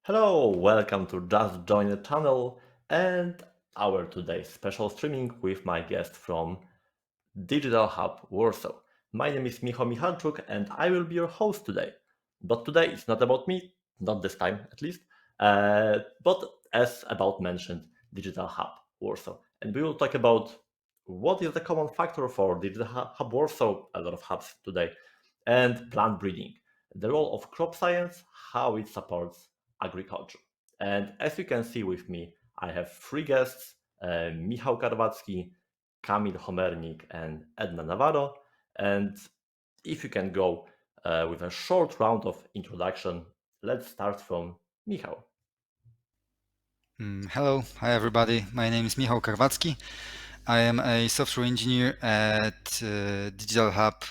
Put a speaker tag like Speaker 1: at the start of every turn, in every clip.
Speaker 1: Hello, welcome to Just Join the Channel and our today's special streaming with my guest from Digital Hub Warsaw. My name is Miho Michalczuk and I will be your host today. But today it's not about me, not this time at least, but as about mentioned, Digital Hub Warsaw. And we will talk about what is the common factor for Digital Hub Warsaw, a lot of hubs today, and plant breeding, the role of crop science, how it supports agriculture. And as you can see with me, I have three guests, Michał Karwacki, Kamil Homernik, and Edna Navarro. And if you can go with a short round of introduction, let's start from Michał.
Speaker 2: Hello, hi everybody. My name is Miho Karwacki. I am a software engineer at Digital Hub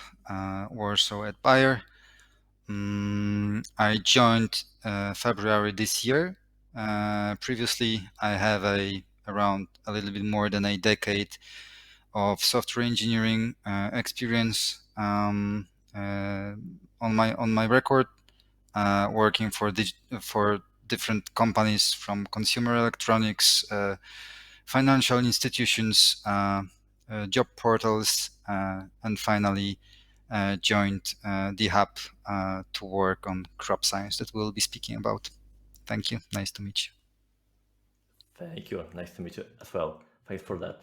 Speaker 2: Warsaw at Bayer. I joined February this year. Previously, I have around a little bit more than a decade of software engineering experience on my record, working for different companies from consumer electronics, financial institutions, job portals, and finally joined the hub to work on crop science that we'll be speaking about. Thank you. Nice to meet you.
Speaker 1: Thank you. Nice to meet you as well. Thanks for that.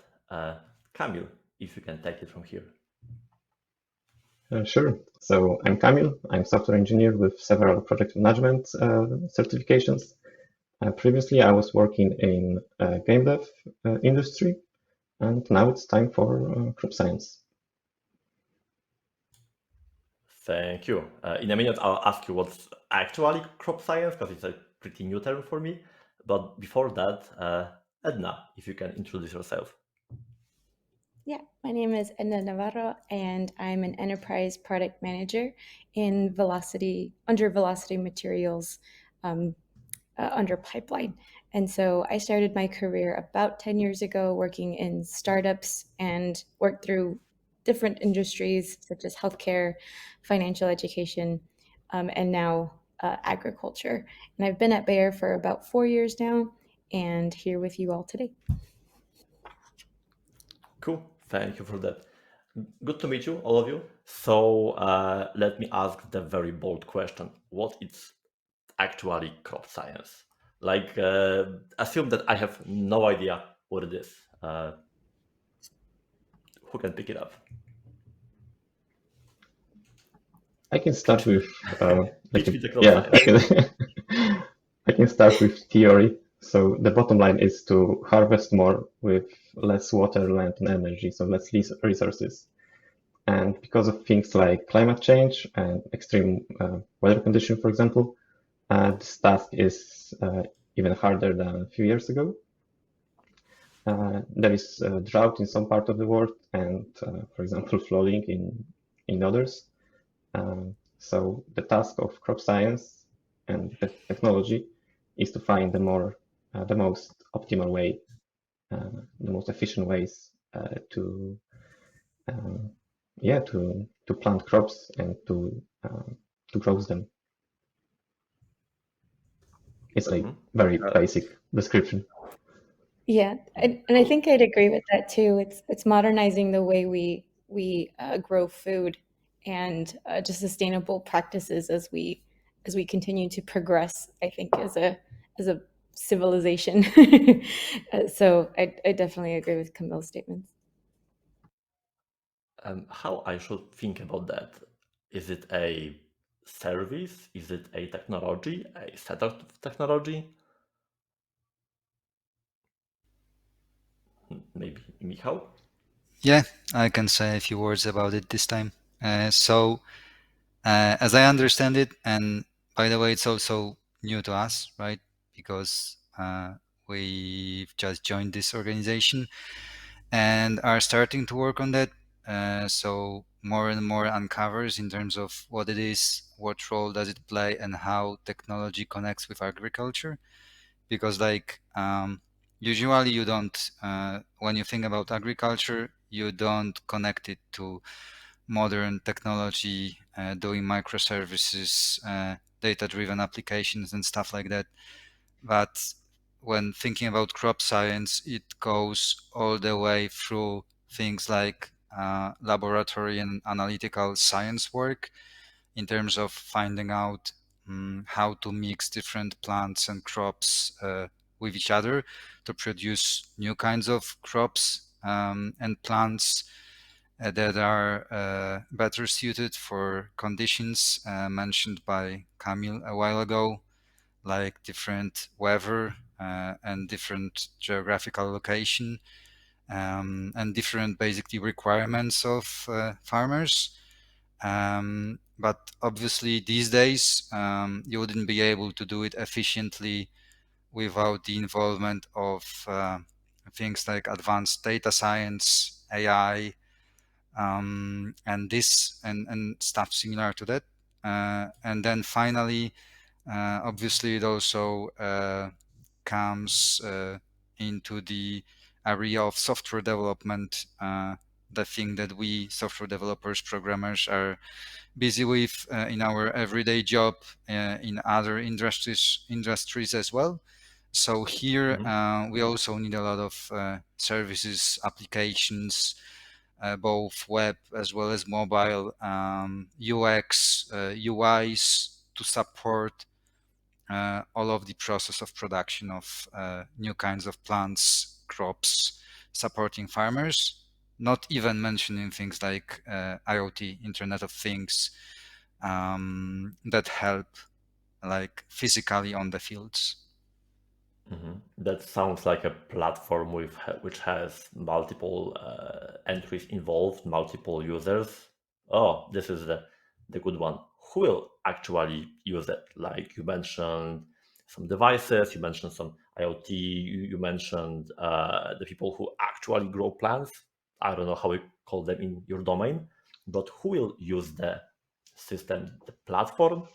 Speaker 1: Kamil, if you can take it from here.
Speaker 3: Sure. So I'm Kamil. I'm software engineer with several project management certifications. Previously, I was working in game dev industry, and now it's time for crop science.
Speaker 1: Thank you. In a minute, I'll ask you what's actually crop science because it's a pretty new term for me. But before that, Edna, if you can introduce yourself.
Speaker 4: Yeah, my name is Edna Navarro, and I'm an enterprise product manager in under Velocity Materials, under Pipeline. And so I started my career about 10 years ago working in startups and worked through different industries such as healthcare, financial education, and now agriculture. And I've been at Bayer for about 4 years now and here with you all today.
Speaker 1: Cool. Thank you for that. Good to meet you, all of you. So let me ask the very bold question. What is actually crop science? Like, assume that I have no idea what it is. Who can pick it up?
Speaker 3: I can start with
Speaker 1: Teach me the crop
Speaker 3: yeah.
Speaker 1: science.
Speaker 3: I can start with theory. So the bottom line is to harvest more with less water, land, and energy, so less resources. And because of things like climate change and extreme weather condition, for example, this task is even harder than a few years ago. There is drought in some part of the world, and for example, flooding in others. So the task of crop science and the technology is to find the most optimal way, the most efficient ways to plant crops and to grow them. It's a very basic description.
Speaker 4: Yeah, and I think I'd agree with that too. It's modernizing the way we grow food and just sustainable practices as we continue to progress. I think as a civilization. So I definitely agree with Camille's statements.
Speaker 1: How I should think about that? Is it a service? Is it a technology? A set of technology? Maybe Michał?
Speaker 2: Yeah, I can say a few words about it this time. As I understand it, and by the way, it's also new to us, right? Because we've just joined this organization and are starting to work on that. So more and more uncovers in terms of what it is, what role does it play, and how technology connects with agriculture. Because usually you don't, when you think about agriculture, you don't connect it to modern technology, doing microservices, data-driven applications and stuff like that. But when thinking about crop science, it goes all the way through things like laboratory and analytical science work in terms of finding out how to mix different plants and crops with each other to produce new kinds of crops and plants that are better suited for conditions mentioned by Kamil a while ago, like different weather and different geographical location and different basically requirements of farmers. But obviously these days you wouldn't be able to do it efficiently without the involvement of things like advanced data science, AI, and this and stuff similar to that. And then finally, obviously it also comes into the area of software development, the thing that we software developers, programmers are busy with in our everyday job in other industries as well. So here we also need a lot of services, applications, both web as well as mobile, UX, UIs to support all of the process of production of new kinds of plants, crops, supporting farmers, not even mentioning things like IoT, Internet of Things, that help like physically on the fields.
Speaker 1: That sounds like a platform which has multiple entries involved, multiple users. Oh, this is the good one. Who will actually use it? Like you mentioned some devices, you mentioned some IoT, you mentioned the people who actually grow plants. I don't know how we call them in your domain, but who will use the system, the platform?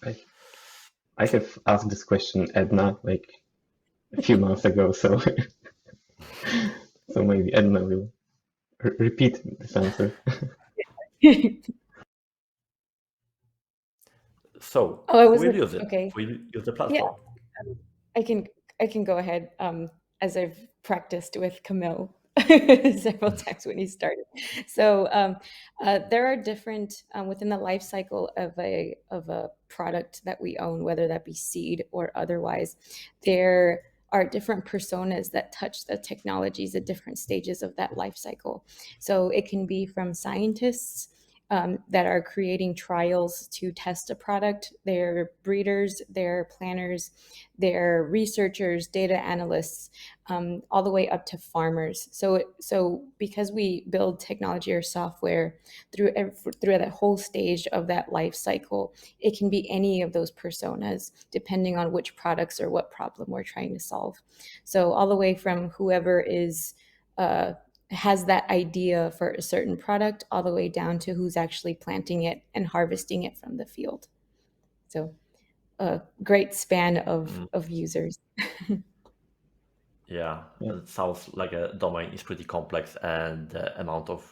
Speaker 3: I have asked this question Edna like a few months ago, so so maybe Edna will repeat this answer.
Speaker 1: So
Speaker 4: Oh, I
Speaker 1: who
Speaker 4: was
Speaker 1: will use it?
Speaker 4: okay.
Speaker 1: Who will use the
Speaker 4: Yeah,
Speaker 1: platform?
Speaker 4: I can go ahead as I've practiced with Camille several times when he started. So there are different within the life cycle of a product that we own, whether that be seed or otherwise. There are different personas that touch the technologies at different stages of that life cycle. So it can be from scientists that are creating trials to test a product. They're breeders, they're planners, they're researchers, data analysts, all the way up to farmers. So because we build technology or software through that whole stage of that life cycle, it can be any of those personas depending on which products or what problem we're trying to solve. So all the way from whoever is has that idea for a certain product all the way down to who's actually planting it and harvesting it from the field. So a great span of users.
Speaker 1: Yeah, it sounds like a domain is pretty complex, and the amount of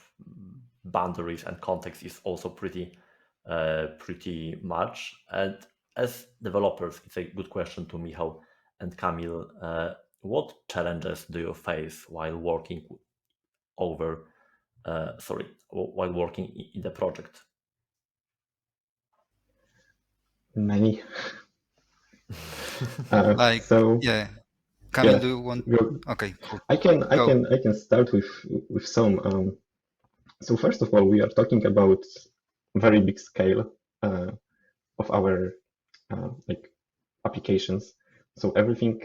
Speaker 1: boundaries and context is also pretty much. And as developers, it's a good question to Miho and Kamil. What challenges do you face while working while working in the project?
Speaker 3: Many.
Speaker 2: Like,
Speaker 3: So
Speaker 2: yeah, Camille,
Speaker 3: yeah,
Speaker 2: do you want?
Speaker 3: go.
Speaker 2: Okay, cool.
Speaker 3: I can
Speaker 2: Go.
Speaker 3: start with some. So first of all, we are talking about very big scale of our like applications. So everything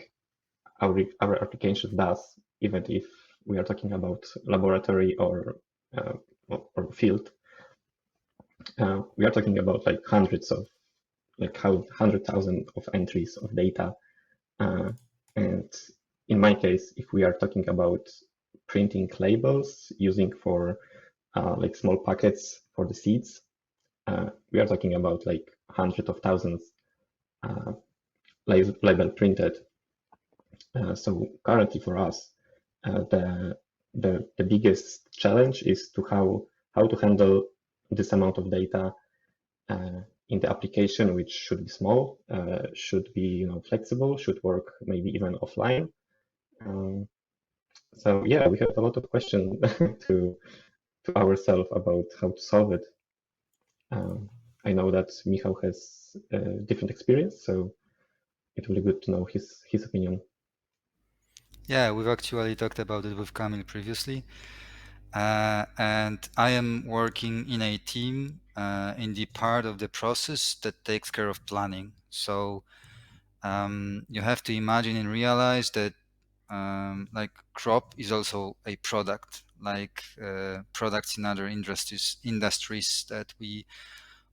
Speaker 3: our application does, even if we are talking about laboratory or field, we are talking about like hundreds of 100,000 of entries of data. And in my case, if we are talking about printing labels using for like small packets for the seeds, we are talking about like hundreds of thousands label printed. So currently for us, the biggest challenge is to how to handle this amount of data in the application, which should be small, should be flexible, should work maybe even offline. So yeah, we have a lot of questions to ourselves about how to solve it. I know that Miho has a different experience, so it will be good to know his opinion.
Speaker 2: Yeah, we've actually talked about it with Kamil previously. And I am working in a team in the part of the process that takes care of planning. So you have to imagine and realize that like crop is also a product, like products in other industries that we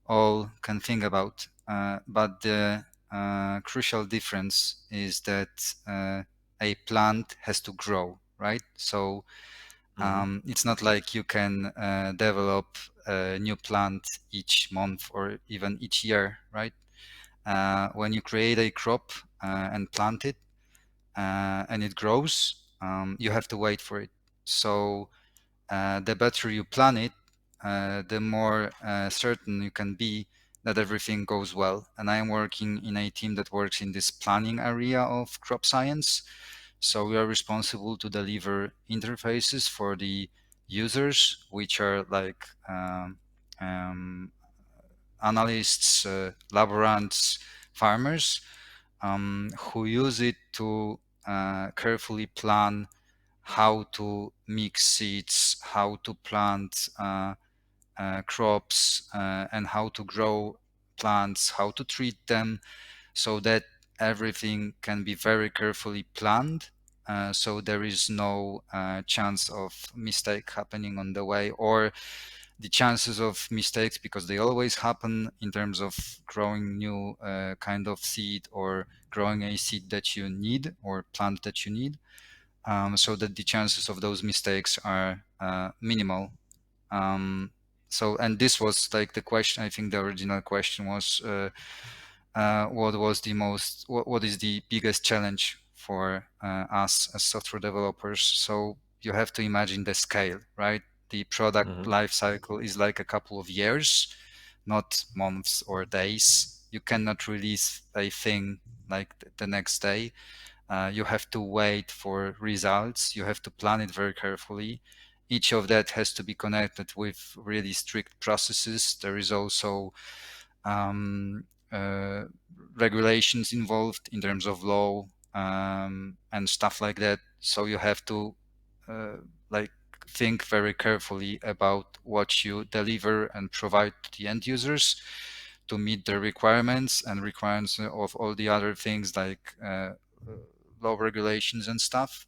Speaker 2: all can think about. But the crucial difference is that a plant has to grow, right? So it's not like you can develop a new plant each month or even each year, right? When you create a crop and plant it and it grows, you have to wait for it. So the better you plan it, the more certain you can be that everything goes well. And I am working in a team that works in this planning area of crop science. So we are responsible to deliver interfaces for the users, which are like analysts, laborants, farmers, who use it to carefully plan how to mix seeds, how to plant crops, and how to grow plants, how to treat them, so that everything can be very carefully planned. So there is no chance of mistake happening on the way, or the chances of mistakes, because they always happen in terms of growing new kind of seed or growing a seed that you need or plant that you need, so that the chances of those mistakes are minimal. So, and this was like the question, I think the original question was, what is the biggest challenge for us as software developers? So you have to imagine the scale, right? The product life cycle is like a couple of years, not months or days. You cannot release a thing like the next day. You have to wait for results. You have to plan it very carefully. Each of that has to be connected with really strict processes. There is also uh, regulations involved in terms of law and stuff like that. So you have to like think very carefully about what you deliver and provide to the end users to meet the requirements and requirements of all the other things like law regulations and stuff,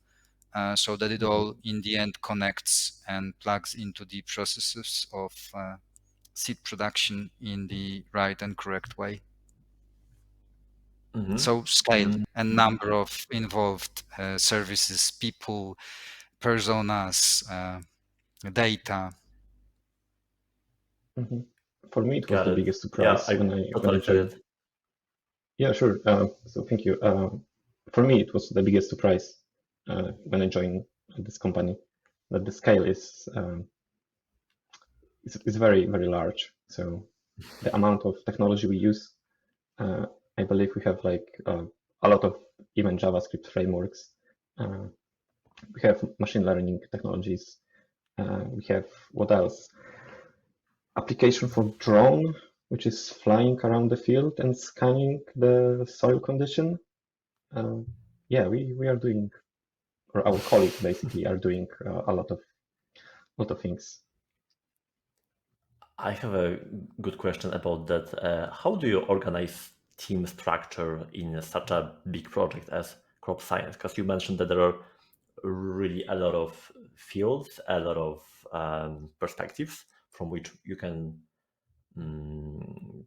Speaker 2: so that it all in the end connects and plugs into the processes of seed production in the right and correct way. So scale and number of involved services, people, personas, data.
Speaker 3: For me, it was
Speaker 1: Got
Speaker 3: the
Speaker 1: it.
Speaker 3: biggest
Speaker 1: Yeah,
Speaker 3: surprise
Speaker 1: I
Speaker 3: when I
Speaker 1: totally get
Speaker 3: joined.
Speaker 1: it.
Speaker 3: Yeah, sure. So thank you. For me, it was the biggest surprise when I joined this company, that the scale is very, very large. So the amount of technology we use, I believe we have like a lot of even JavaScript frameworks. We have machine learning technologies. We have what else? Application for drone, which is flying around the field and scanning the soil condition. Yeah, we are doing, or our colleagues basically are doing a lot of things.
Speaker 1: I have a good question about that. How do you organize team structure in such a big project as crop science? Because you mentioned that there are really a lot of fields, a lot of perspectives from which you can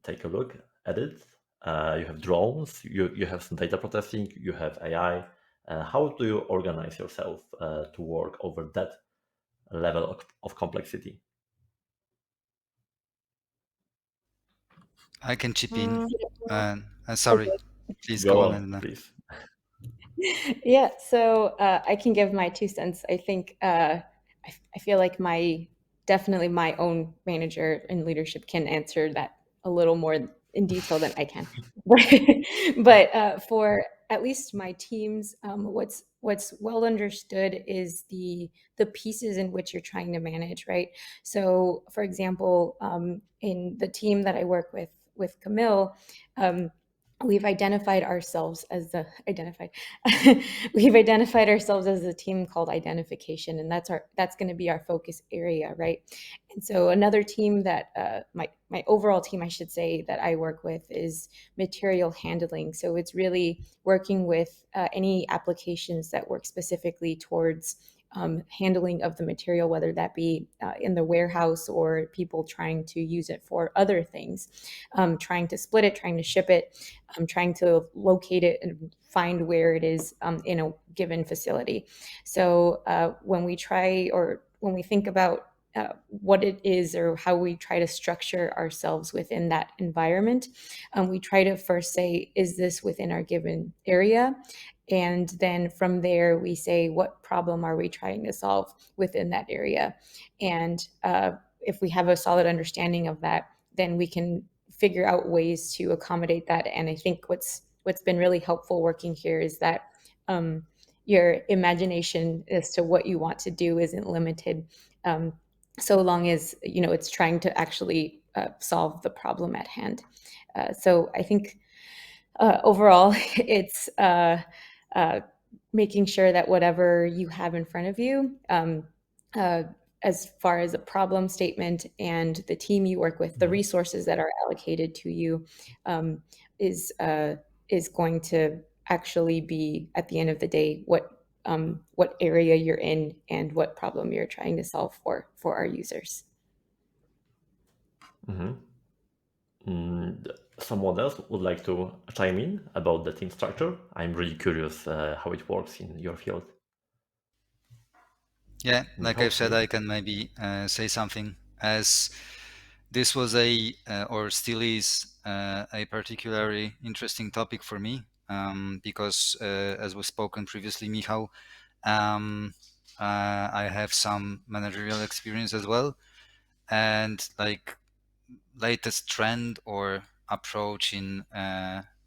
Speaker 1: take a look at it. You have drones, you have some data processing, you have AI. How do you organize yourself to work over that level of complexity?
Speaker 2: I can chip in.
Speaker 4: Okay.
Speaker 2: Sorry, please
Speaker 1: Go
Speaker 2: go on,
Speaker 1: on,
Speaker 2: Elena.
Speaker 1: please.
Speaker 4: Yeah, so I can give my 2 cents. I think I feel like definitely my own manager in leadership can answer that a little more in detail than I can. But for at least my teams, what's well understood is the pieces in which you're trying to manage, right? So, for example, in the team that I work with Camille, we've identified ourselves as the identified we've identified ourselves as a team called identification, and that's going to be our focus area, right? And so another team that my overall team, I should say, that I work with is material handling. So it's really working with any applications that work specifically towards handling of the material, whether that be in the warehouse or people trying to use it for other things, trying to split it, trying to ship it, trying to locate it and find where it is in a given facility. So when we try, or when we think about what it is or how we try to structure ourselves within that environment, we try to first say, is this within our given area? And then from there, we say, what problem are we trying to solve within that area? And if we have a solid understanding of that, then we can figure out ways to accommodate that. And I think what's been really helpful working here is that your imagination as to what you want to do isn't limited, so long as it's trying to actually solve the problem at hand. So I think overall, it's making sure that whatever you have in front of you, uh, as far as a problem statement and the team you work with, the resources that are allocated to you, is going to actually be, at the end of the day, what area you're in and what problem you're trying to solve for our users.
Speaker 1: Someone else would like to chime in about the team structure? I'm really curious how it works in your field.
Speaker 2: Yeah, like
Speaker 1: Miho,
Speaker 2: I've said,
Speaker 1: maybe?
Speaker 2: I can maybe say something, as this was or still is, a particularly interesting topic for me, because as was spoken previously, Michał, I have some managerial experience as well, and like latest trend or approach in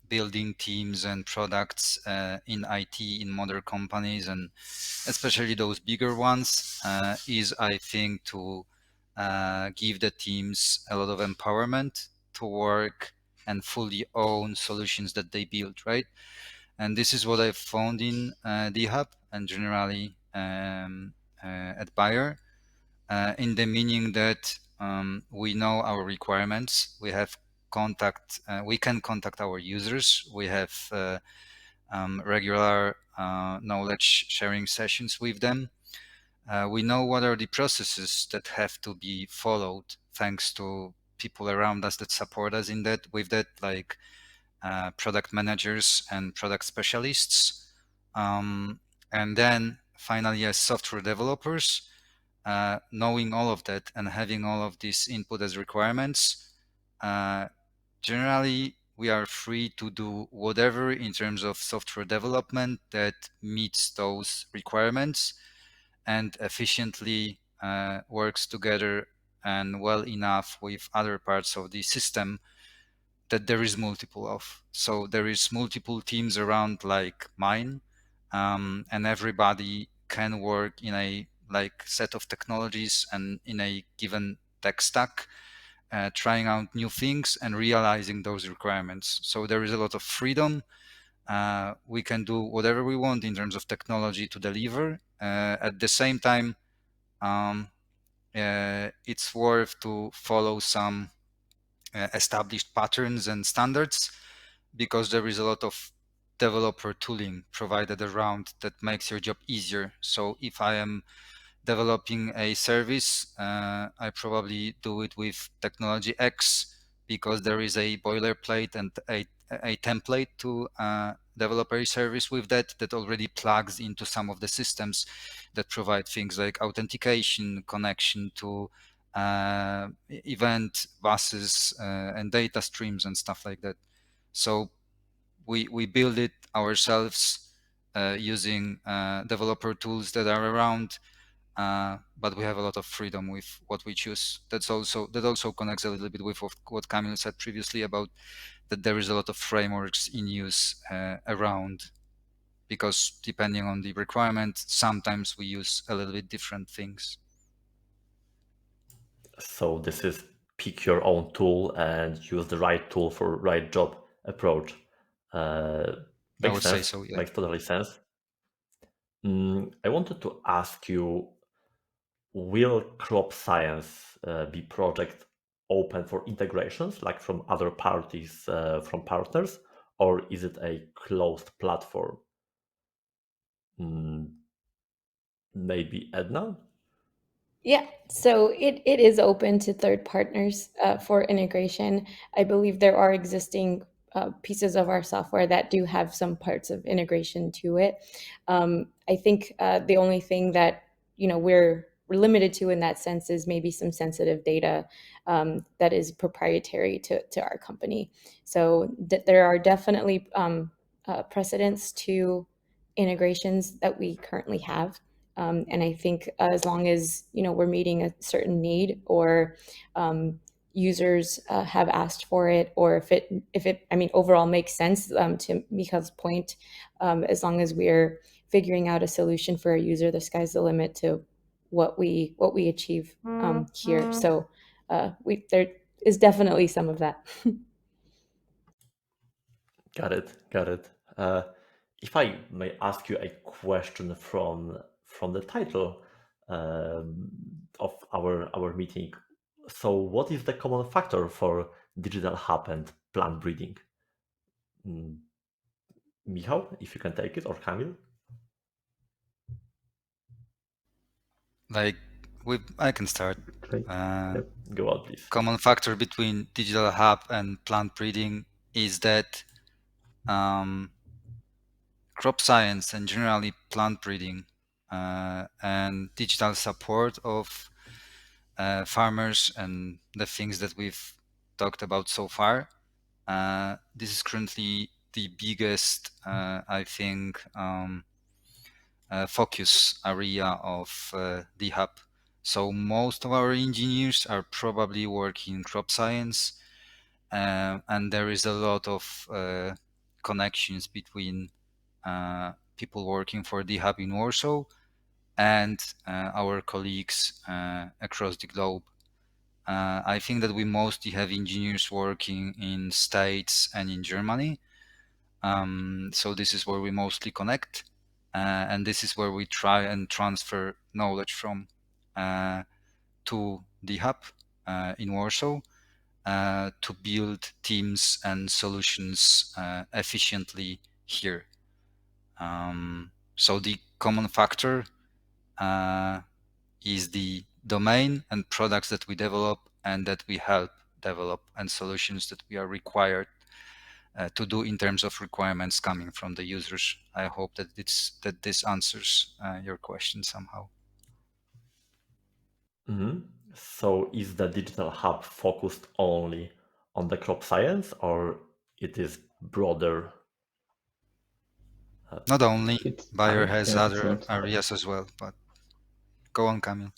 Speaker 2: building teams and products in IT in modern companies, and especially those bigger ones, is, I think, to give the teams a lot of empowerment to work and fully own solutions that they build, right? And this is what I've found in DHub and generally at Bayer, in the meaning that we know our requirements, we have contact, we can contact our users, we have regular knowledge sharing sessions with them. We know what are the processes that have to be followed, thanks to people around us that support us in that, with that, like product managers and product specialists. And then finally, as software developers, knowing all of that and having all of this input as requirements, generally we are free to do whatever in terms of software development that meets those requirements and efficiently works together and well enough with other parts of the system that there is multiple of. So there is multiple teams around like mine, and everybody can work in a like set of technologies and in a given tech stack, trying out new things and realizing those requirements. So there is a lot of freedom. We can do whatever we want in terms of technology to deliver. At the same time, it's worth to follow some established patterns and standards, because there is a lot of developer tooling provided around that makes your job easier. So if I am developing a service, I probably do it with technology X because there is a boilerplate and a template to develop a service with that already plugs into some of the systems that provide things like authentication, connection to event buses and data streams and stuff like that. So we build it ourselves using developer tools that are around. but we have a lot of freedom with what we choose. That also connects a little bit with what Kamil said previously about that there is a lot of frameworks in use around, because depending on the requirement, sometimes we use a little bit different things.
Speaker 1: So this is pick your own tool and use the right tool for right job approach.
Speaker 2: I
Speaker 1: Makes
Speaker 2: would say
Speaker 1: sense.
Speaker 2: so, yeah.
Speaker 1: Makes totally sense. I wanted to ask you, will crop science be project open for integrations, like from other parties, from partners, or is it a closed platform? Maybe Edna?
Speaker 4: Yeah, so it is open to third partners for integration. I believe there are existing pieces of our software that do have some parts of integration to it. I think the only thing that we're limited to in that sense is maybe some sensitive data that is proprietary to our company. So there are definitely precedents to integrations that we currently have. And I think as long as we're meeting a certain need, or users have asked for it, or if it I mean overall makes sense, to Mika's point, as long as we're figuring out a solution for a user, the sky's the limit to what we achieve here. So there is definitely some of that.
Speaker 1: Got it. Got it. If I may ask you a question from the title of our meeting, so what is the common factor for digital hub and plant breeding? Michał, if you can take it, or Kamil?
Speaker 2: I can start.
Speaker 3: Great. Yep.
Speaker 1: Go on, please.
Speaker 2: Common factor between digital hub and plant breeding is that crop science and generally plant breeding and digital support of farmers and the things that we've talked about so far. This is currently the biggest, I think, focus area of the hub. So most of our engineers are probably working in crop science, and there is a lot of connections between people working for the hub in Warsaw and our colleagues across the globe. I think that we mostly have engineers working in States and in Germany. So this is where we mostly connect, and this is where we try and transfer knowledge from to the hub in Warsaw to build teams and solutions efficiently here. So the common factor is the domain and products that we develop and that we help develop, and solutions that we are required to do in terms of requirements coming from the users. I hope that this answers your question somehow.
Speaker 1: So is the digital hub focused only on the crop science, or it is broader?
Speaker 2: Not only,
Speaker 3: It's
Speaker 2: Bayer has
Speaker 3: yeah,
Speaker 2: other
Speaker 3: excellent.
Speaker 2: areas as well, but go on, Camille.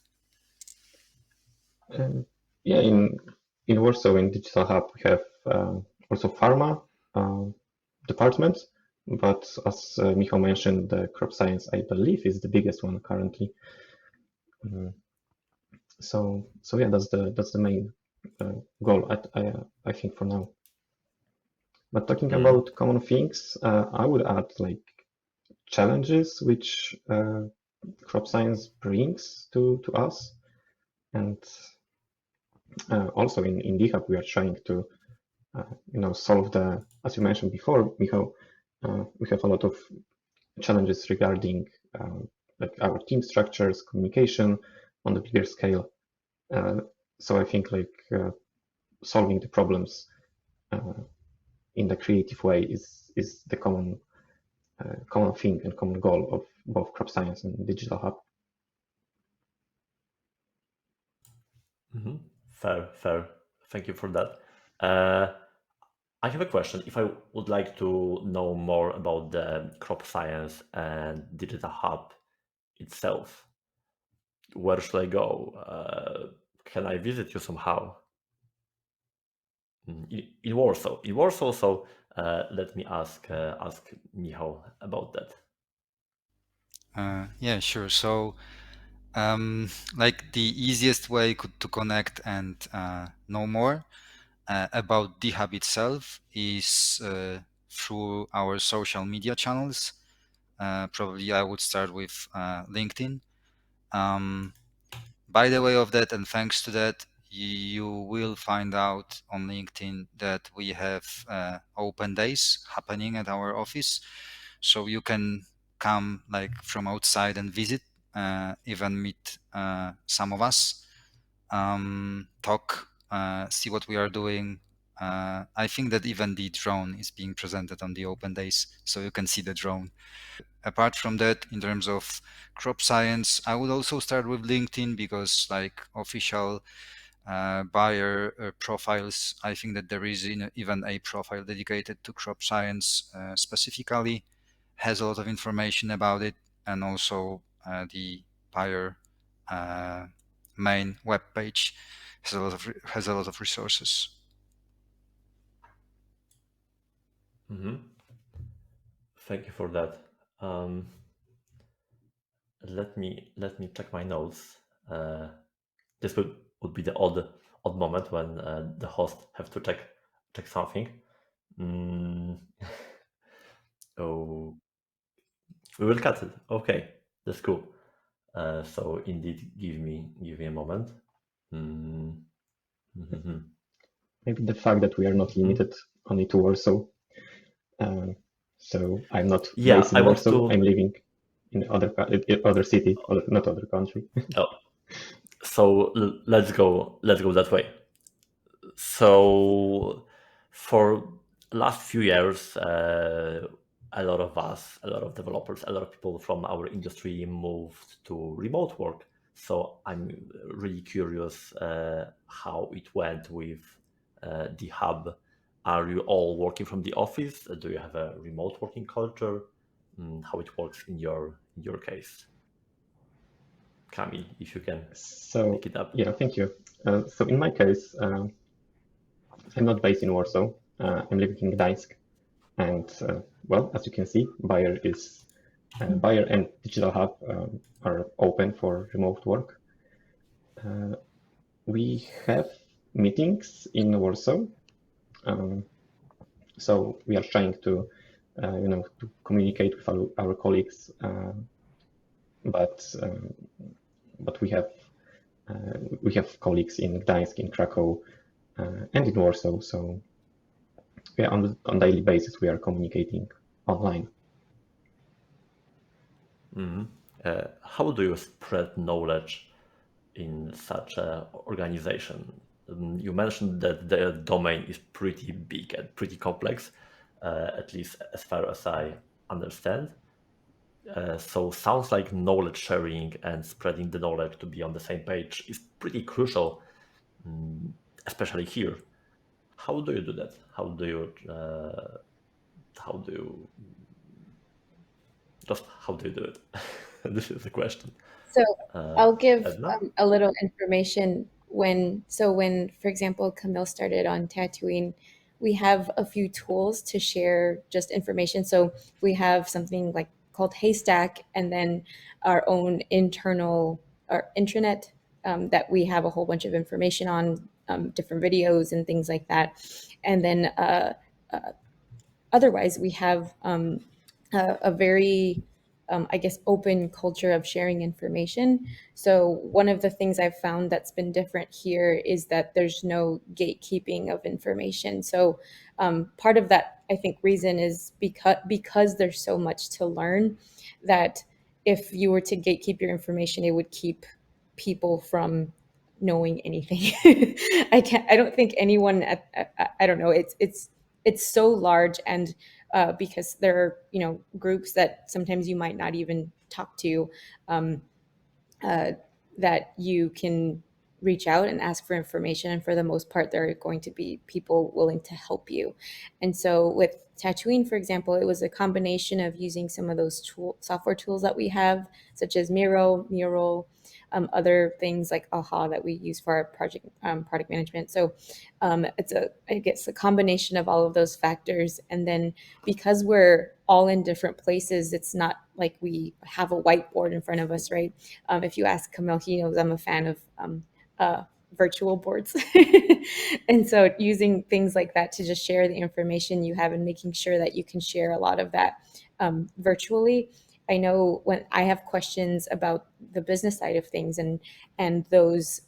Speaker 3: Yeah, in Warsaw, in Digital Hub, we have also pharma department, but as Michał mentioned, the crop science, I believe, is the biggest one currently. So yeah, that's the main goal, I think, for now. But talking about common things, I would add like challenges which crop science brings to us, and also in DHub we are trying to solve the, as you mentioned before, Miho, we have a lot of challenges regarding like our team structures, communication on the bigger scale. So I think like solving the problems in the creative way is the common thing and common goal of both crop science and digital hub.
Speaker 1: Fair. Thank you for that. I have a question. If I would like to know more about the crop science and digital hub itself, Where should I go? Can I visit you somehow? In Warsaw. In Warsaw, so let me ask Miho about that.
Speaker 2: Yeah, sure. So, like the easiest way to connect and know more about the hub itself is through our social media channels. Probably I would start with LinkedIn. By the way of that, and thanks to that, you will find out on LinkedIn that we have open days happening at our office. So you can come like from outside and visit, even meet some of us, talk, see what we are doing. I think that even the drone is being presented on the open days, so you can see the drone. Apart from that, in terms of crop science, I would also start with LinkedIn because like official buyer profiles, I think that there is even a profile dedicated to crop science specifically, has a lot of information about it, and also the buyer main web page has a lot of resources.
Speaker 1: Thank you for that. Let me check my notes. This would be the odd moment when the host have to check something. Oh, we will cut it. Okay, that's cool. So indeed, give me a moment.
Speaker 3: Maybe the fact that we are not limited only to Warsaw. So I'm not
Speaker 1: Yeah,
Speaker 3: based in
Speaker 1: I want
Speaker 3: Warsaw.
Speaker 1: to.
Speaker 3: I'm living in other city, not other country.
Speaker 1: Oh, so let's go that way. So for last few years, a lot of us, a lot of developers, a lot of people from our industry moved to remote work. So I'm really curious how it went with the hub. Are you all working from the office? Do you have a remote working culture? How it works in your case? Camille, if you can
Speaker 3: So
Speaker 1: pick it up.
Speaker 3: yeah, thank you. So in my case, I'm not based in Warsaw. I'm living in Gdańsk, and well, as you can see, Buyer and Digital Hub are open for remote work. We have meetings in Warsaw, so we are trying to, to communicate with our colleagues, but we have colleagues in Gdańsk, in Krakow, and in Warsaw. So yeah, on daily basis we are communicating online.
Speaker 1: How do you spread knowledge in such an organization? You mentioned that the domain is pretty big and pretty complex, at least as far as I understand. So sounds like knowledge sharing and spreading the knowledge to be on the same page is pretty crucial, especially here. How do you do that? How do you do it? This is the question.
Speaker 4: So I'll give
Speaker 1: Edna?
Speaker 4: a little information when, for example, Camille started on Tatooine, we have a few tools to share just information. So we have something like called Haystack, and then our own our intranet that we have a whole bunch of information on, different videos and things like that. And then otherwise, we have a very I guess, open culture of sharing information. So one of the things I've found that's been different here is that there's no gatekeeping of information. So part of that, I think, reason is because there's so much to learn, that if you were to gatekeep your information, it would keep people from knowing anything. I don't think anyone I don't know. It's so large, and because there are groups that sometimes you might not even talk to, um, that you can reach out and ask for information, and for the most part there are going to be people willing to help you. And so with Tatooine, for example, it was a combination of using some of those software tools that we have, such as Miro, Mural, other things like AHA that we use for our product management. So I guess a combination of all of those factors. And then because we're all in different places, it's not like we have a whiteboard in front of us, right? If you ask Camille, he knows I'm a fan of virtual boards. And so using things like that to just share the information you have and making sure that you can share a lot of that virtually. I know when I have questions about the business side of things and those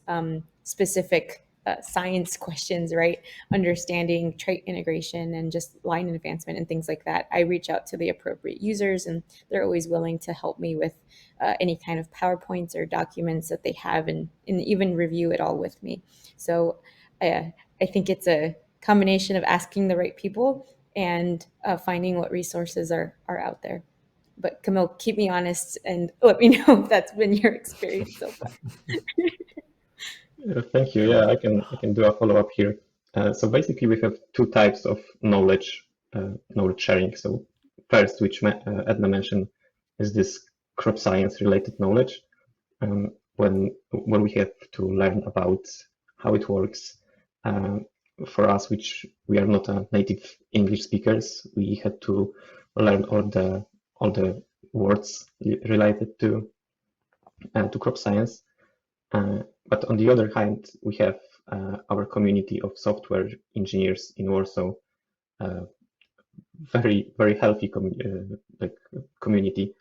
Speaker 4: specific science questions, right? Understanding trait integration and just line advancement and things like that. I reach out to the appropriate users, and they're always willing to help me with any kind of PowerPoints or documents that they have, and even review it all with me. So I think it's a combination of asking the right people and finding what resources are out there. But Camille, keep me honest and let me know if that's been your experience so far.
Speaker 3: Thank you. Yeah, I can do a follow-up here. So basically, we have two types of knowledge sharing. So first, which Edna mentioned, is this crop science related knowledge, when we have to learn about how it works. For us, which we are not a native English speakers, we had to learn all the words related to crop science. But on the other hand, we have our community of software engineers in Warsaw, very very healthy community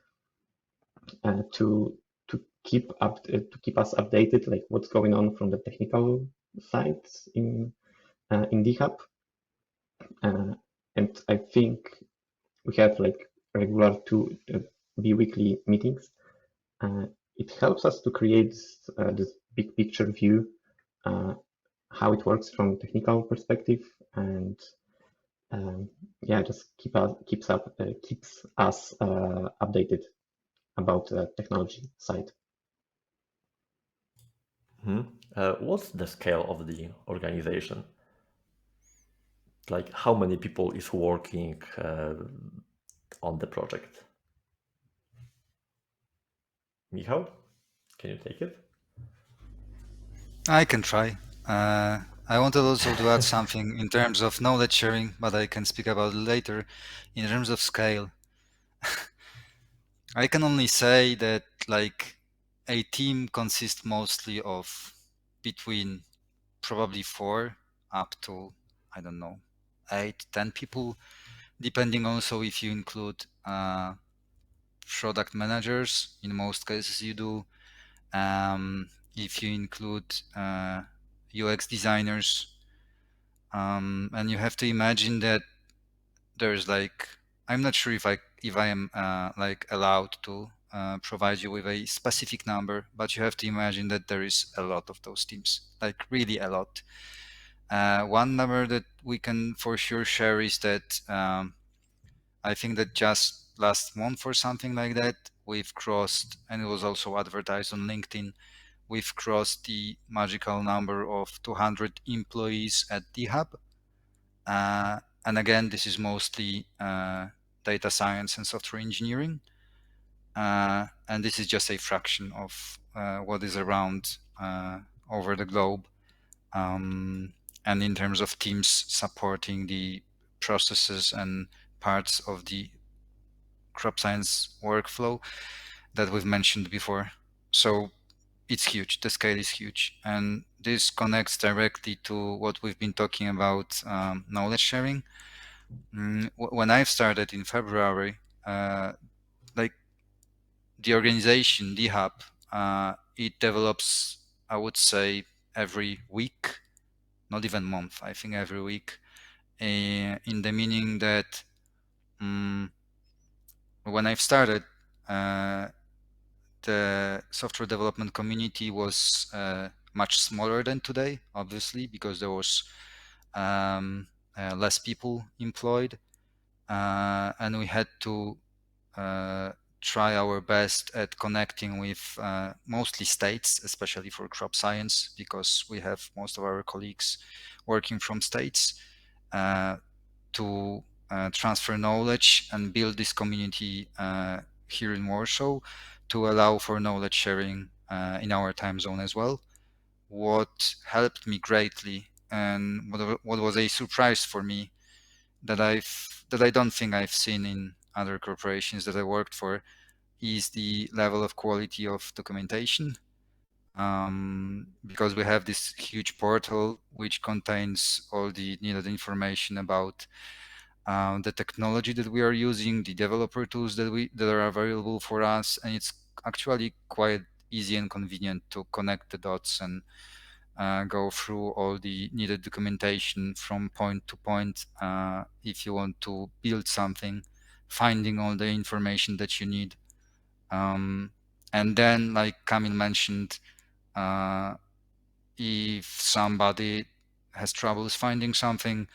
Speaker 3: to keep us updated, like what's going on from the technical side in DHub. And I think we have like regular bi-weekly meetings. It helps us to create this big picture view, how it works from technical perspective, and just keeps us updated about the technology side.
Speaker 1: What's the scale of the organization? Like, how many people is working on the project? Miho, can you take it?
Speaker 2: I can try. I wanted also to add something in terms of knowledge sharing, but I can speak about it later. In terms of scale, I can only say that like a team consists mostly of between probably 4 up to, I don't know, 8, 10 people, depending also if you include product managers. In most cases you do. If you include UX designers, and you have to imagine that there's like, I'm not sure if I am like allowed to provide you with a specific number, but you have to imagine that there is a lot of those teams, like really a lot. One number that we can for sure share is that I think that just last month or something like that, we've crossed, and it was also advertised on LinkedIn, we've crossed the magical number of 200 employees at DHub. And again, this is mostly data science and software engineering. And this is just a fraction of what is around over the globe. And in terms of teams supporting the processes and parts of the crop science workflow that we've mentioned before. So it's huge. The scale is huge. And this connects directly to what we've been talking about, knowledge sharing. When I started in February, like the organization, DHub, it develops, I would say, every week, not even month, I think every week, in the meaning that when I've started, the software development community was much smaller than today, obviously, because there was less people employed, and we had to try our best at connecting with mostly states, especially for crop science, because we have most of our colleagues working from states, to transfer knowledge and build this community here in Warsaw to allow for knowledge sharing in our time zone as well. What helped me greatly and what was a surprise for me that I don't think I've seen in other corporations that I worked for is the level of quality of documentation. Because we have this huge portal which contains all the needed information about the technology that we are using, the developer tools that are available for us, and it's actually quite easy and convenient to connect the dots and go through all the needed documentation from point to point if you want to build something, finding all the information that you need. And then, like Kamil mentioned, if somebody has troubles finding something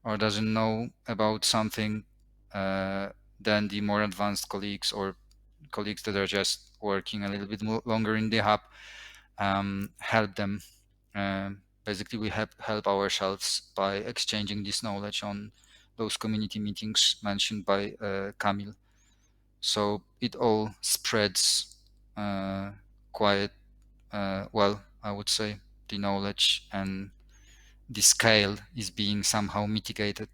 Speaker 2: or doesn't know about something, then the more advanced colleagues or colleagues that are just working a little bit longer in the hub help them. Basically, we help ourselves by exchanging this knowledge on those community meetings mentioned by Kamil. So it all spreads quite well, I would say, the knowledge, and the scale is being somehow mitigated.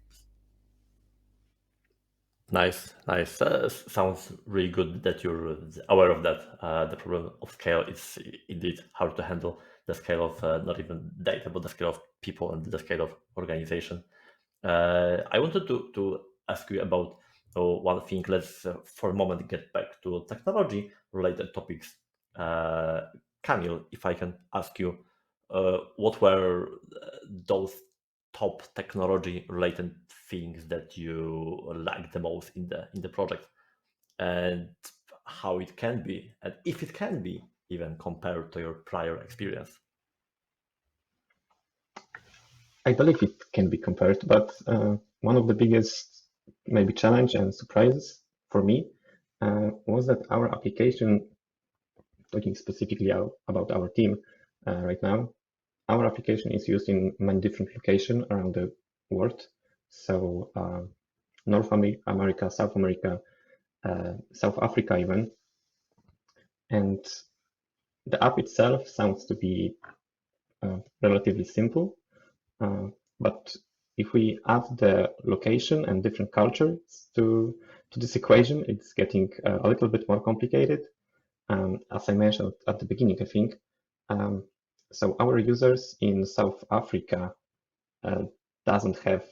Speaker 1: Nice, nice. Sounds really good that you're aware of that. The problem of scale is indeed hard to handle. The scale of not even data, but the scale of people and the scale of organization. I wanted to ask you about one thing. Let's for a moment get back to technology-related topics. Camille, if I can ask you, what were those top technology-related things that you like the most in the project, and how it can be, and if it can be even compared to your prior experience?
Speaker 3: I believe it can be compared, but one of the biggest maybe challenge and surprises for me was that our application, talking specifically about our team right now, our application is used in many different locations around the world. So North America, South America, South Africa even. And the app itself sounds to be relatively simple, but if we add the location and different cultures to this equation, it's getting a little bit more complicated. As I mentioned at the beginning, I think, so our users in South Africa doesn't have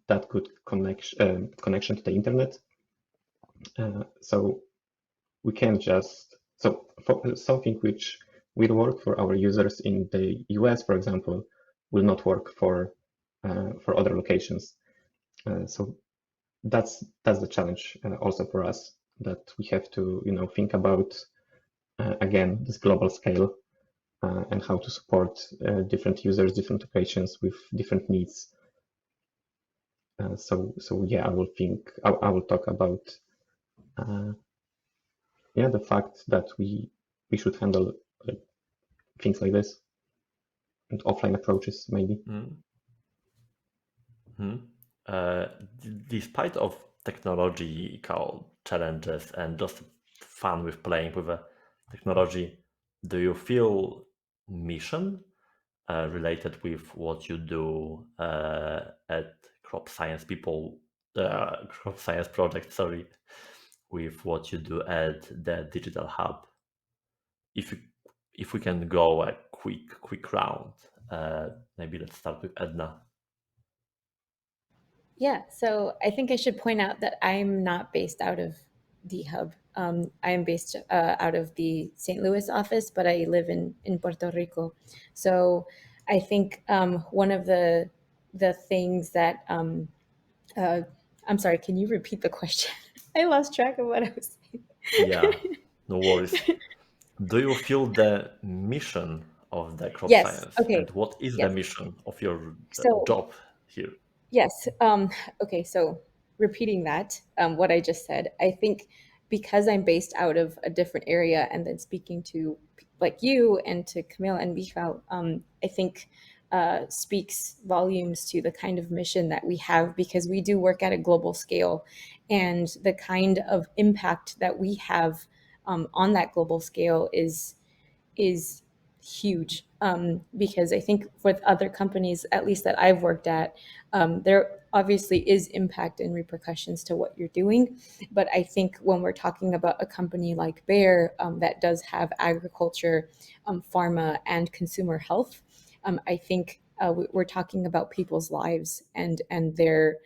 Speaker 3: that good connection to the internet. So we can just, so for something which will work for our users in the US, for example, will not work for other locations. So that's the challenge also for us, that we have to think about again this global scale and how to support different users, different locations with different needs. So yeah, I will talk about the fact that we should handle things like this and offline approaches maybe.
Speaker 1: Despite of technological challenges and just fun with playing with a technology, do you feel mission related with what you do at crop science crop science project, sorry, with what you do at the digital hub? If we can go a quick round, maybe let's start with Edna.
Speaker 4: Yeah, so I think I should point out that I'm not based out of the hub. I am based out of the St. Louis office, but I live in Puerto Rico. So I think one of the things that I'm sorry, can you repeat the question? I lost track of what I was saying.
Speaker 1: Yeah, no worries. Do you feel the mission of the crop
Speaker 4: Yes.
Speaker 1: science,
Speaker 4: Okay.
Speaker 1: and what is the
Speaker 4: Yes.
Speaker 1: mission of your
Speaker 4: So
Speaker 1: job here?
Speaker 4: yes. Okay. So repeating that, what I just said, I think because I'm based out of a different area and then speaking to like you and to Camille and Miho, I think speaks volumes to the kind of mission that we have, because we do work at a global scale, and the kind of impact that we have on that global scale is huge, because I think with other companies, at least that I've worked at, there obviously is impact and repercussions to what you're doing. But I think when we're talking about a company like Bayer, that does have agriculture, pharma, and consumer health, I think we're talking about people's lives and their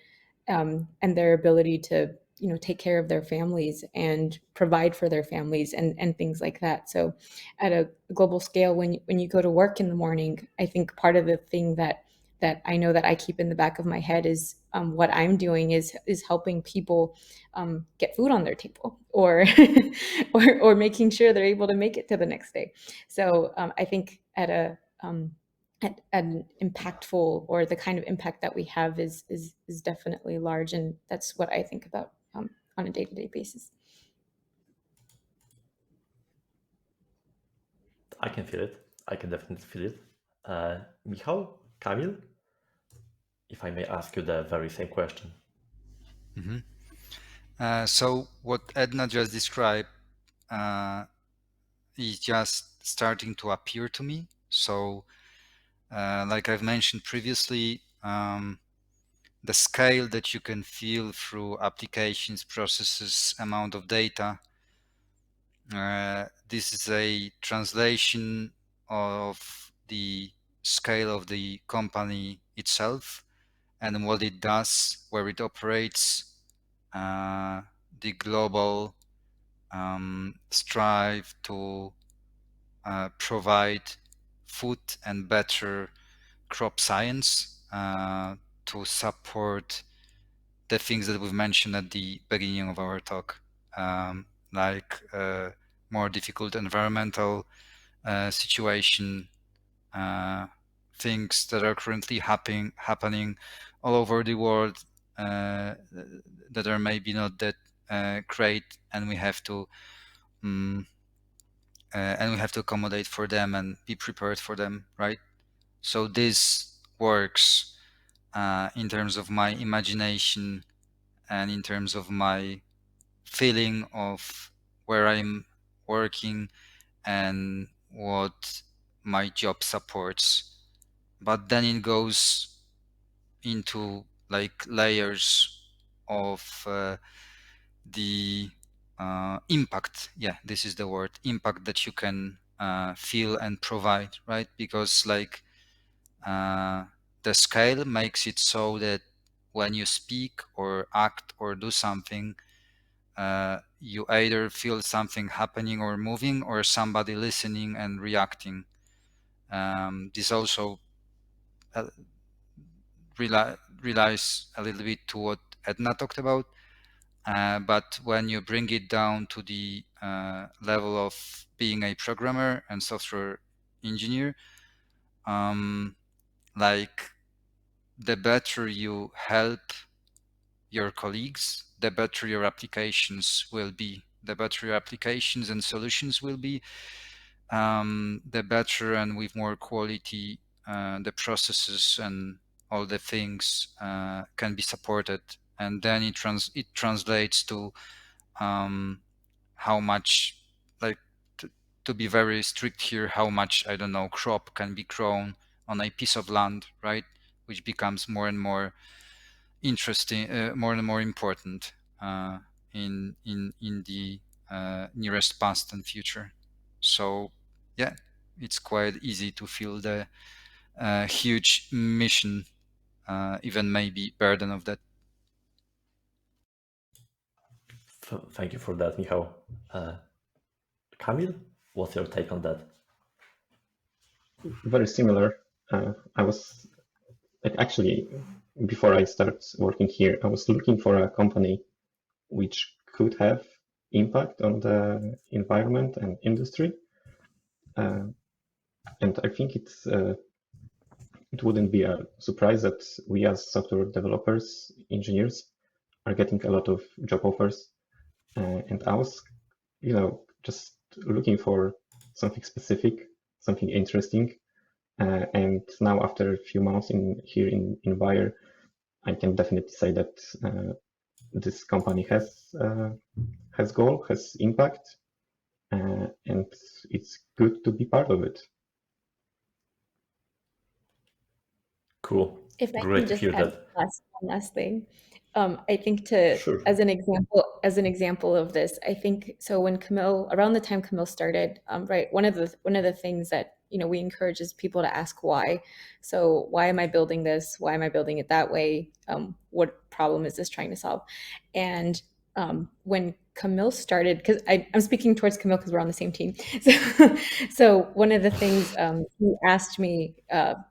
Speaker 4: ability to take care of their families and provide for their families and things like that. So at a global scale, when you go to work in the morning, I think part of the thing that I know that I keep in the back of my head is what I'm doing is helping people get food on their table, or, or making sure they're able to make it to the next day. So I think at an impactful, or the kind of impact that we have is definitely large, and that's what I think about on a day-to-day basis.
Speaker 1: I can feel it. I can definitely feel it. Miho, Kamil, if I may ask you the very same question.
Speaker 2: So what Edna just described is just starting to appear to me. So like I've mentioned previously, the scale that you can feel through applications, processes, amount of data, this is a translation of the scale of the company itself and what it does, where it operates, the global strive to provide food and better crop science to support the things that we've mentioned at the beginning of our talk, like more difficult environmental situation, things that are currently happening all over the world that are maybe not that great, and we have to accommodate for them and be prepared for them, right? So this works in terms of my imagination and in terms of my feeling of where I'm working and what my job supports. But then it goes into like layers of the impact. Yeah, this is the word, impact that you can feel and provide, right? Because like the scale makes it so that when you speak or act or do something, you either feel something happening or moving, or somebody listening and reacting. This also relies a little bit to what Edna talked about, but when you bring it down to the level of being a programmer and software engineer, like the better you help your colleagues, the better your applications will be. The better your applications and solutions will be, the better and with more quality the processes and all the things can be supported. And then it translates to how much, like to be very strict here, how much, I don't know, crop can be grown on a piece of land, right? Which becomes more and more interesting, more and more important in the nearest past and future. So yeah, it's quite easy to feel the huge mission, even maybe burden of that.
Speaker 1: Thank you for that, Miho. Kamil, what's your take on that?
Speaker 3: Very similar. I was like, actually, before I start working here, I was looking for a company which could have impact on the environment and industry. And I think it wouldn't be a surprise that we as software developers, engineers, are getting a lot of job offers. And I was, just looking for something specific, something interesting. And now, after a few months here in Bayer, I can definitely say that this company has goal, has impact, and it's good to be part of it.
Speaker 1: Cool.
Speaker 4: If I
Speaker 1: Great
Speaker 4: can
Speaker 1: to
Speaker 4: just
Speaker 1: hear
Speaker 4: add
Speaker 1: that.
Speaker 4: one last thing, I think
Speaker 1: Sure.
Speaker 4: as an example of this, I think so when Camille, around the time Camille started, right, one of the things that we encourage is people to ask why. So why am I building this? Why am I building it that way? What problem is this trying to solve? And when Camille started, because I'm speaking towards Camille because we're on the same team. So one of the things he asked me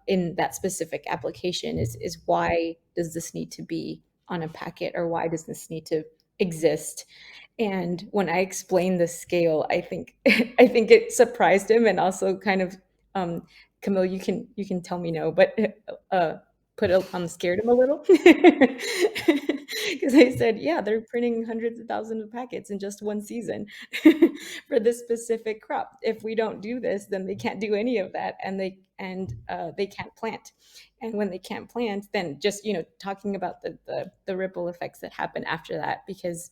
Speaker 4: in that specific application is why does this need to be on a packet, or why does this need to exist? And when I explained the scale, I think I think it surprised him, and also kind of Camille, you can tell me no, but scared him a little because I said, yeah, they're printing hundreds of thousands of packets in just one season for this specific crop. If we don't do this, then they can't do any of that, and they can't plant. And when they can't plant, then just talking about the ripple effects that happen after that, because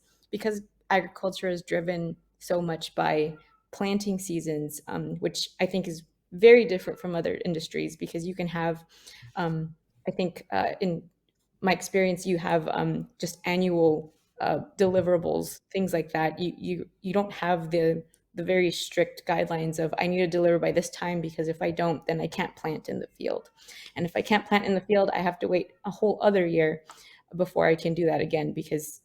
Speaker 4: agriculture is driven so much by planting seasons, which I think is very different from other industries, because you can have, I think, in my experience, you have just annual deliverables, things like that. You don't have the very strict guidelines of I need to deliver by this time, because if I don't, then I can't plant in the field. And if I can't plant in the field, I have to wait a whole other year before I can do that again, because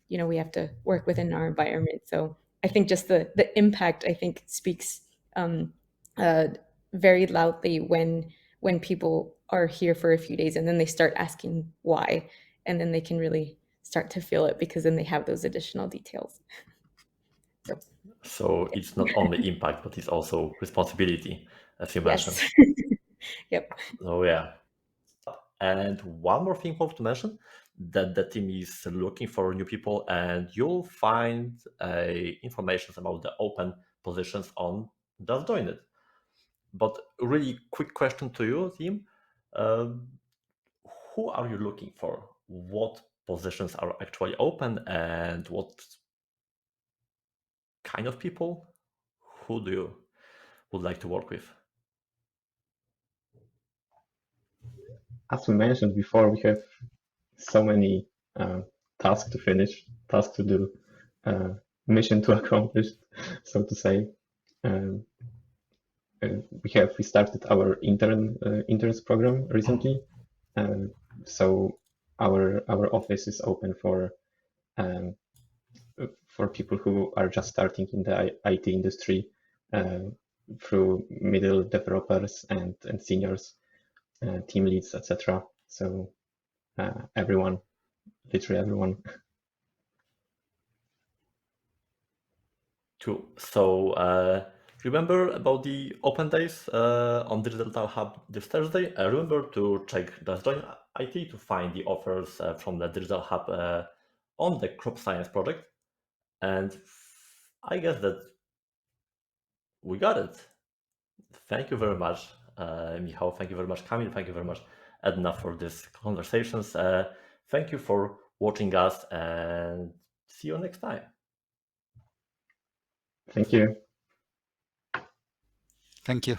Speaker 4: we have to work within our environment. So I think just the impact, I think, speaks uh, very loudly when people are here for a few days and then they start asking why, and then they can really start to feel it, because then they have those additional details.
Speaker 1: So it's not only impact, but it's also responsibility, as you mentioned.
Speaker 4: Yes. Yep.
Speaker 1: So yeah. And one more thing I want to mention, that the team is looking for new people, and you'll find information about the open positions on Just Join It. But really quick question to you, team. Um, who are you looking for? What positions are actually open, and what kind of people? Who do you would like to work with?
Speaker 3: As we mentioned before, we have so many tasks to finish, tasks to do, mission to accomplish, so to say. We started our interns program recently, so our office is open for people who are just starting in the IT industry, through middle developers and seniors, team leads, etc. So everyone, literally everyone.
Speaker 1: Cool. So remember about the open days on Digital Hub this Thursday? Remember to check Just Join IT to find the offers from the Digital Hub on the crop science project. And I guess that we got it. Thank you very much, Miho. Thank you very much, Kamil. Thank you very much, Edna, for these conversations. Thank you for watching us, and see you next time.
Speaker 3: Thank you.
Speaker 2: Thank you.